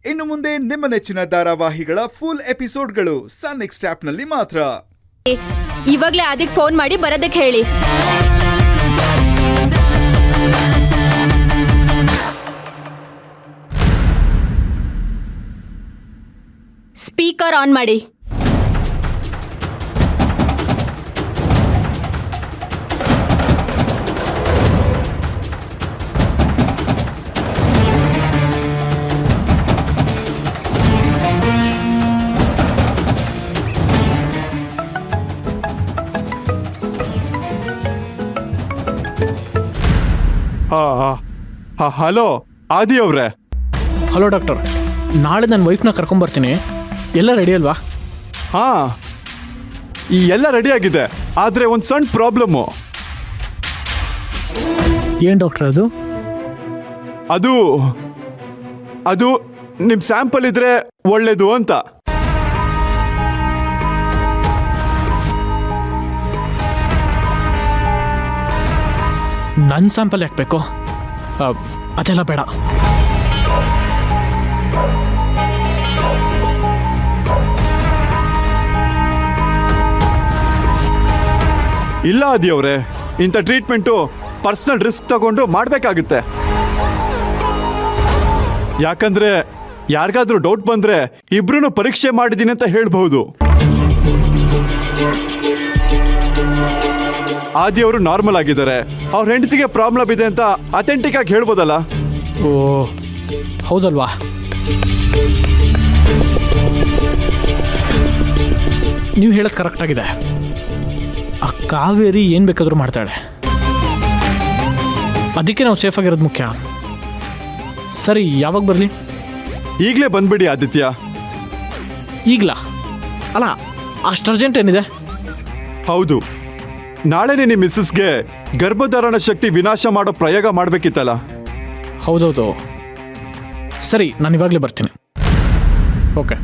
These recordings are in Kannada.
ಇನ್ನು ಮುಂದೆ ನಿಮ್ಮ ನೆಚ್ಚಿನ ಧಾರಾವಾಹಿಗಳ ಫುಲ್ ಎಪಿಸೋಡ್ಗಳು ಸನ್ ನೆಕ್ಸ್ಟ್ ಆಪ್ನಲ್ಲಿ ಮಾತ್ರ. ಇವಾಗ್ಲೇ ಅದಕ್ಕೆ ಫೋನ್ ಮಾಡಿ ಬರೋದಕ್ಕೆ ಹೇಳಿ. ಸ್ಪೀಕರ್ ಆನ್ ಮಾಡಿ. ಹಲೋ ಆದಿ ಅವ್ರೆ. ಹಲೋ ಡಾಕ್ಟರ್, ನಾಳೆ ನನ್ನ ವೈಫ್ನ ಕರ್ಕೊಂಬರ್ತೀನಿ. ಎಲ್ಲ ರೆಡಿ ಅಲ್ವಾ? ಹಾಂ, ಈ ಎಲ್ಲ ರೆಡಿಯಾಗಿದೆ. ಆದರೆ ಒಂದು ಸಣ್ಣ ಪ್ರಾಬ್ಲಮ್ಮು. ಏನು ಡಾಕ್ಟರ್ ಅದು? ಅದು ಅದು ನಿಮ್ಮ ಸ್ಯಾಂಪಲ್ ಇದ್ರೆ ಒಳ್ಳೇದು ಅಂತ. ನನ್ನ ಸ್ಯಾಂಪಲ್ ಯಾಕೆ ಬೇಕು? ಅದೆಲ್ಲ ಬೇಡ. ಇಲ್ಲ ಆದಿ ಅವರೇ, ಇಂಥ ಟ್ರೀಟ್ಮೆಂಟು ಪರ್ಸ್ನಲ್ ರಿಸ್ಕ್ ತಗೊಂಡು ಮಾಡಬೇಕಾಗುತ್ತೆ. ಯಾಕಂದ್ರೆ ಯಾರಿಗಾದ್ರೂ ಡೌಟ್ ಬಂದ್ರೆ ಇಬ್ರು ಪರೀಕ್ಷೆ ಮಾಡಿದ್ದೀನಿ ಅಂತ ಹೇಳ್ಬಹುದು. ಆದಿ ಅವರು ನಾರ್ಮಲ್ ಆಗಿದ್ದಾರೆ, ಅವ್ರ ಹೆಂಡತಿಗೆ ಪ್ರಾಬ್ಲಮ್ ಇದೆ ಅಂತ ಅಥೆಂಟಿಕ್ ಆಗಿ ಹೇಳ್ಬೋದಲ್ಲ? ಓ ಹೌದಲ್ವಾ? ನೀವು ಹೇಳೋದು ಕರೆಕ್ಟಾಗಿದೆ. ಆ ಕಾವೇರಿ ಏನು ಬೇಕಾದರೂ ಮಾಡ್ತಾಳೆ. ಅದಕ್ಕೆ ನಾವು ಸೇಫಾಗಿರೋದು ಮುಖ್ಯ. ಸರಿ, ಯಾವಾಗ ಬರಲಿ? ಈಗಲೇ ಬಂದ್ಬಿಡಿ ಆದಿತ್ಯ. ಈಗಲಾ? ಅಲ್ಲ, ಅಷ್ಟು ಅರ್ಜೆಂಟ್ ಏನಿದೆ? ಹೌದು, ನಾಳೆನೇ ನಿಮ್ಮ ಮಿಸ್ಸಸ್ಗೆ ಗರ್ಭಧಾರಣ ಶಕ್ತಿ ವಿನಾಶ ಮಾಡೋ ಪ್ರಯೋಗ ಮಾಡಬೇಕಿತ್ತಲ್ಲ? ಹೌದೌದು. ಸರಿ, ನಾನು ಇವಾಗಲೇ ಬರ್ತೀನಿ. ಓಕೆ.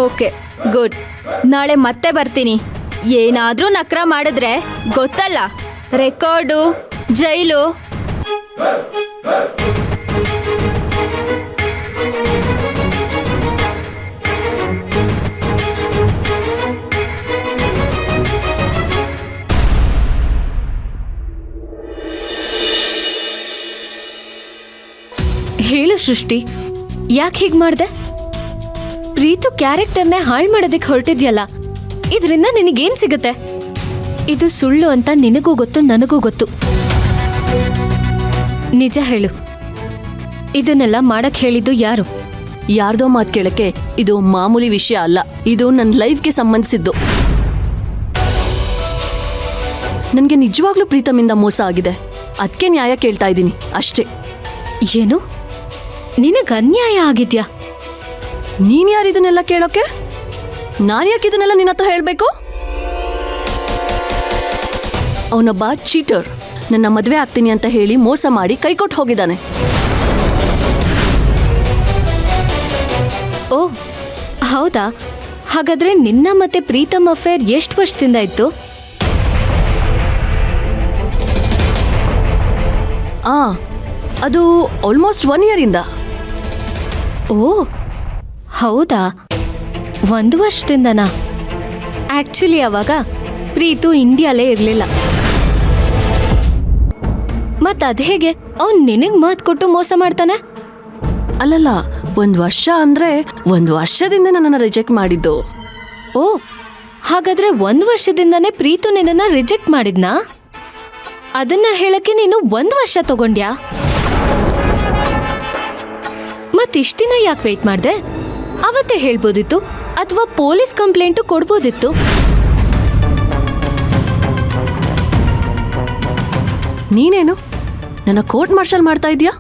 Okay, good. ನಾಳೆ ಮತ್ತೆ ಬರ್ತೀನಿ. ಏನಾದ್ರೂ ನಕ್ರ ಮಾಡಿದ್ರೆ ಗೊತ್ತಲ್ಲ, ರೆಕಾರ್ಡು, ಜೈಲು. ಹೇಳು ಸೃಷ್ಟಿ, ಯಾಕೆ ಹೀಗೆ ಮಾಡ್ದೆ? ಪ್ರೀತು ಕ್ಯಾರೆಕ್ಟರ್ನೇ ಹಾಳು ಮಾಡೋದಕ್ಕೆ ಹೊರಟಿದ್ಯಲ್ಲ, ಇದರಿಂದ ನಿನಗೇನ್ ಸಿಗುತ್ತೆ? ಇದು ಸುಳ್ಳು ಅಂತ ನಿನಗೂ ಗೊತ್ತು, ನನಗೂ ಗೊತ್ತು. ನಿಜ ಹೇಳು, ಇದನ್ನೆಲ್ಲ ಮಾಡಕ್ ಹೇಳಿದ್ದು ಯಾರು? ಯಾರ್ದೋ ಮಾತು ಕೇಳಕ್ಕೆ ಇದು ಮಾಮೂಲಿ ವಿಷಯ ಅಲ್ಲ. ಇದು ನನ್ನ ಲೈಫ್ಗೆ ಸಂಬಂಧಿಸಿದ್ದು. ನನಗೆ ನಿಜವಾಗ್ಲೂ ಪ್ರೀತಮಿಂದ ಮೋಸ ಆಗಿದೆ. ಅದಕ್ಕೆ ನ್ಯಾಯ ಕೇಳ್ತಾ ಇದ್ದೀನಿ ಅಷ್ಟೇ. ಏನು, ನಿನಗೆ ಅನ್ಯಾಯ ಆಗಿದ್ಯಾ? ನೀನ್ ಯಾರು ಇದನ್ನೆಲ್ಲ ಕೇಳೋಕೆ? ನಾನು ಯಾಕೆ ಇದನ್ನೆಲ್ಲ ನಿನ್ನ ಹತ್ರ ಹೇಳ್ಬೇಕು? ಅವನೊಬ್ಬ ಚೀಟರ್. ನನ್ನ ಮದುವೆ ಆಗ್ತೀನಿ ಅಂತ ಹೇಳಿ ಮೋಸ ಮಾಡಿ ಕೈಕೊಟ್ಟು ಹೋಗಿದ್ದಾನೆ. ಓ ಹೌದಾ? ಹಾಗಾದ್ರೆ ನಿನ್ನ ಮತ್ತೆ ಪ್ರೀತಮ್ ಅಫೇರ್ ಎಷ್ಟು ವರ್ಷದಿಂದ ಇತ್ತು? ಅದು ಆಲ್ಮೋಸ್ಟ್ 1 year ಇಂದ. ಓ ಹೌದಾ, 1 ವರ್ಷದಿಂದನಾ? ಆಕ್ಚುಲಿ ಅವಾಗ ಪ್ರೀತು ಇಂಡಿಯಾಲೇ ಇರಲಿಲ್ಲ. ಮತ್ತದು ಹೇಗೆ ಅವ್ನು ನಿನಗೆ ಮಾತು ಕೊಟ್ಟು ಮೋಸ ಮಾಡ್ತಾನೆ? ಅಲ್ಲಲ್ಲ, 1 ವರ್ಷ ಅಂದ್ರೆ 1 ವರ್ಷದಿಂದ ನನ್ನನ್ನು ರಿಜೆಕ್ಟ್ ಮಾಡಿದ್ದು. ಓ ಹಾಗಾದ್ರೆ 1 ವರ್ಷದಿಂದನೇ ಪ್ರೀತು ನಿನ್ನನ್ನು ರಿಜೆಕ್ಟ್ ಮಾಡಿದ್ನಾ? ಅದನ್ನ ಹೇಳಕ್ಕೆ ನೀನು 1 ವರ್ಷ ತಗೊಂಡ್ಯಾ? ಮತ್ತಿಷ್ಟ ದಿನ ಯಾಕೆ ವೇಟ್ ಮಾಡ್ದೆ? ಅವತ್ತೇ ಹೇಳ್ಬೋದಿತ್ತು, ಅಥವಾ ಪೊಲೀಸ್ ಕಂಪ್ಲೇಂಟು ಕೊಡ್ಬೋದಿತ್ತು. ನೀನೇನು ನನ್ನ ಕೋರ್ಟ್ ಮಾರ್ಷಲ್ ಮಾಡ್ತಾ ಇದೀಯಾ?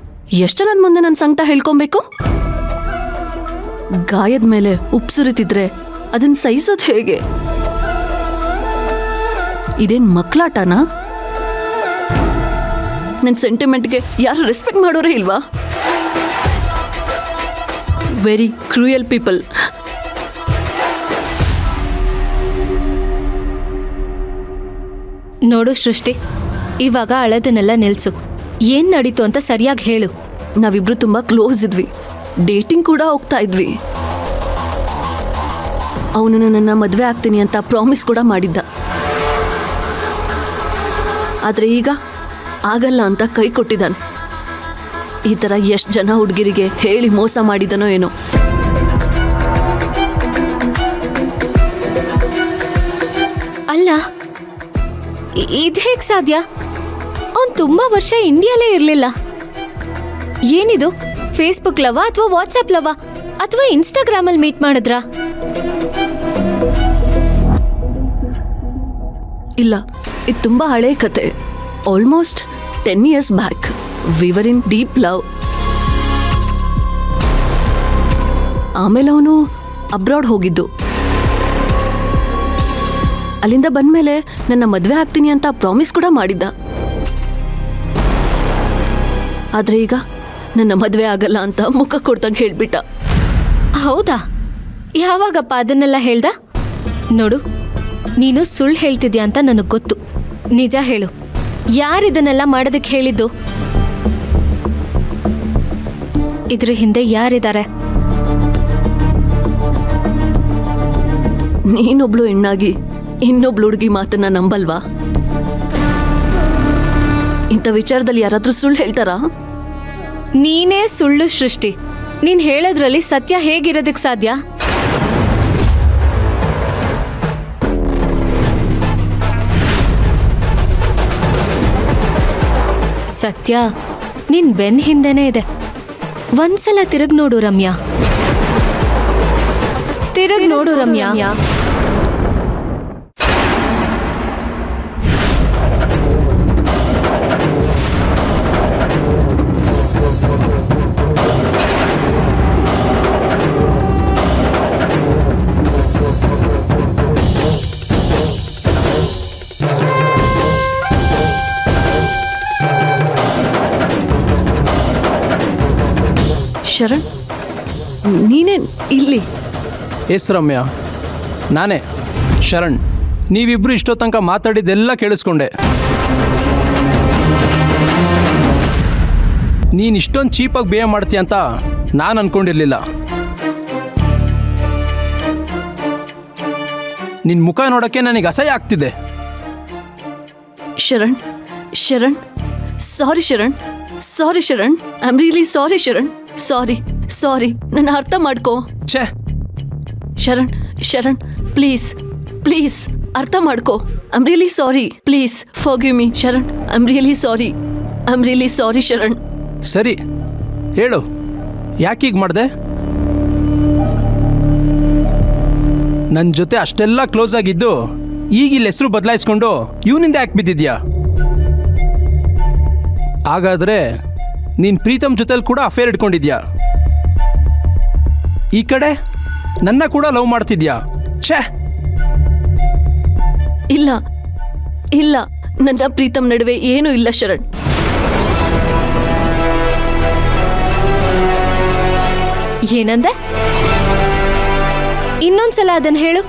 ಎಷ್ಟನದ ಮುಂದೆ ನನ್ನ ಸಂಕಟ ಹೇಳ್ಕೊಬೇಕು? ಗಾಯದ ಮೇಲೆ ಉಪ್ಪು ಸುರಿತಿದ್ರೆ ಅದನ್ನ ಸಹಿಸೋದು ಹೇಗೆ? ಇದೇನ್ ಮಕ್ಕಳಾಟನಾ? ನನ್ನ ಸೆಂಟಿಮೆಂಟ್ಗೆ ಯಾರು ರೆಸ್ಪೆಕ್ಟ್ ಮಾಡೋರೇ ಇಲ್ವಾ? Very cruel people. ನೋಡು ಸೃಷ್ಟಿ, ಇವಾಗ ಅಳದನ್ನೆಲ್ಲ ನಿಲ್ಸು. ಏನ್ ನಡೀತು ಅಂತ ಸರಿಯಾಗಿ ಹೇಳು. ನಾವಿಬ್ರು ತುಂಬಾ ಕ್ಲೋಸ್ ಇದ್ವಿ, ಡೇಟಿಂಗ್ ಕೂಡ ಹೋಗ್ತಾ ಇದ್ವಿ. ಅವನು ನನ್ನ ಮದುವೆ ಆಗ್ತೀನಿ ಅಂತ ಪ್ರಾಮಿಸ್ ಕೂಡ ಮಾಡಿದ್ದ. ಆದ್ರೆ ಈಗ ಆಗಲ್ಲ ಅಂತ ಕೈ ಕೊಟ್ಟಿದ್ದಾನೆ. ಈ ಥರ ಎಷ್ಟು ಜನ ಹುಡುಗಿರಿಗೆ ಹೇಳಿ ಮೋಸ ಮಾಡಿದನೋ ಏನೋ. ಅಲ್ಲ, ಇದು ಹೇಗೆ ಸಾಧ್ಯ? ಅವನು ತುಂಬಾ ವರ್ಷ ಇಂಡಿಯಾಲೇ ಇರಲಿಲ್ಲ. ಏನಿದು, ಫೇಸ್ಬುಕ್ ಲವ ಅಥವಾ ವಾಟ್ಸ್ಆಪ್ ಲವ ಅಥವಾ ಇನ್ಸ್ಟಾಗ್ರಾಮಲ್ಲಿ ಮೀಟ್ ಮಾಡಿದ್ರಾ? ಇಲ್ಲ, ಇದು ತುಂಬಾ ಹಳೆ ಕತೆ. Almost 10 years back we were in deep love. ಆಮೇಲೆ ಅವನು ಅಬ್ರಾಡ್ ಹೋಗಿದ್ದು. ಅಲ್ಲಿಂದ ಬಂದ್ಮೇಲೆ ನನ್ನ ಮದುವೆ ಆಗ್ತೀನಿ ಅಂತ ಪ್ರಾಮಿಸ್ ಕೂಡ ಮಾಡಿದ್ದ. ಆದ್ರೆ ಈಗ ನನ್ನ ಮದುವೆ ಆಗಲ್ಲ ಅಂತ ಮುಖ ಕೊಡ್ದಂಗೆ ಹೇಳ್ಬಿಟ್ಟ. ಹೌದಾ? ಯಾವಾಗಪ್ಪ ಅದನ್ನೆಲ್ಲ ಹೇಳ್ದ? ನೋಡು, ನೀನು ಸುಳ್ಳು ಹೇಳ್ತಿದ್ಯಾ ಅಂತ ನನಗೆ ಗೊತ್ತು. ನಿಜ ಹೇಳು, ಯಾರಿದನ್ನೆಲ್ಲ ಮಾಡೋದಕ್ಕೆ ಹೇಳಿದ್ದು? ಇದ್ರ ಹಿಂದೆ ಯಾರಿದ್ದಾರೆ? ನೀನೊಬ್ಳು ಹೆಣ್ಣಾಗಿ ಇನ್ನೊಬ್ಳು ಹುಡುಗಿ ಮಾತನ್ನ ನಂಬಲ್ವಾ? ಇಂಥ ವಿಚಾರದಲ್ಲಿ ಯಾರಾದ್ರೂ ಸುಳ್ಳು ಹೇಳ್ತಾರಾ? ನೀನೇ ಸುಳ್ಳು ಸೃಷ್ಟಿ. ನೀನ್ ಹೇಳೋದ್ರಲ್ಲಿ ಸತ್ಯ ಹೇಗಿರೋದಕ್ಕೆ ಸಾಧ್ಯ? ಸತ್ಯ ನಿನ್ ಬೆನ್ ಹಿಂದೆನೇ ಇದೆ. ಒಂದ್ಸಲ ತಿರುಗ್ ನೋಡು ರಮ್ಯಾ, ತಿರುಗ್ ನೋಡು ರಮ್ಯಾ. ಶರಣ್, ನೀನೇ ಇಲ್ಲಿ? ಎಸ್ ರಮ್ಯಾ, ನಾನೇ ಶರಣ್. ನೀವಿಬ್ರು ಇಷ್ಟೋ ತನಕ ಮಾತಾಡಿದ್ದೆಲ್ಲ ಕೇಳಿಸ್ಕೊಂಡೆ. ನೀನು ಇಷ್ಟೊಂದು ಚೀಪಾಗಿ ಬಿಹೇವ್ ಮಾಡ್ತೀಯ ಅಂತ ನಾನು ಅನ್ಕೊಂಡಿರ್ಲಿಲ್ಲ. ನಿನ್ನ ಮುಖ ನೋಡೋಕ್ಕೆ ನನಗೆ ಅಸಹ್ಯ ಆಗ್ತಿದೆ. Sharan, Sharan, sorry Sharan, sorry Sharan, I am really sorry Sharan. Sorry, ನನ್ನ ಅರ್ಥ ಮಾಡ್ಕೋ. ಛೇ, ಶರಣ್, ಶರಣ್, ಪ್ಲೀಸ್ ಪ್ಲೀಸ್ ಅರ್ಥ ಮಾಡ್ಕೋ. I am really sorry, please forgive me Sharan. I am really sorry Sharan. ಸರಿ ಹೇಳು, ಯಾಕೀಗ ಮಾಡಿದೆ? ನನ್ನ ಜೊತೆ ಅಷ್ಟೆಲ್ಲ ಕ್ಲೋಸ್ ಆಗಿದ್ದು ಈಗ ಇಲ್ಲಿ ಹೆಸರು ಬದಲಾಯಿಸ್ಕೊಂಡು ಇವನಿಂದ ಯಾಕೆ ಬಿದ್ದಿದ್ಯಾ? ಹಾಗಾದ್ರೆ ನೀನು ಪ್ರೀತಮ್ ಜೊತೆಲಿ ಕೂಡ ಅಫೇರ್ ಇಟ್ಕೊಂಡಿದ್ಯಾ. ಈ ಕಡೆ ನನ್ನ ಕೂಡ ಲವ್ ಮಾಡ್ತಿದ್ಯಾ. ಛೇ, ಇಲ್ಲ, ನನ್ನ ಪ್ರೀತಮ್ ನಡುವೆ ಏನೂ ಇಲ್ಲ ಶರಣ್. ಏನಂದೆ? ಇನ್ನೊಂದ್ಸಲ ಅದನ್ನ ಹೇಳು.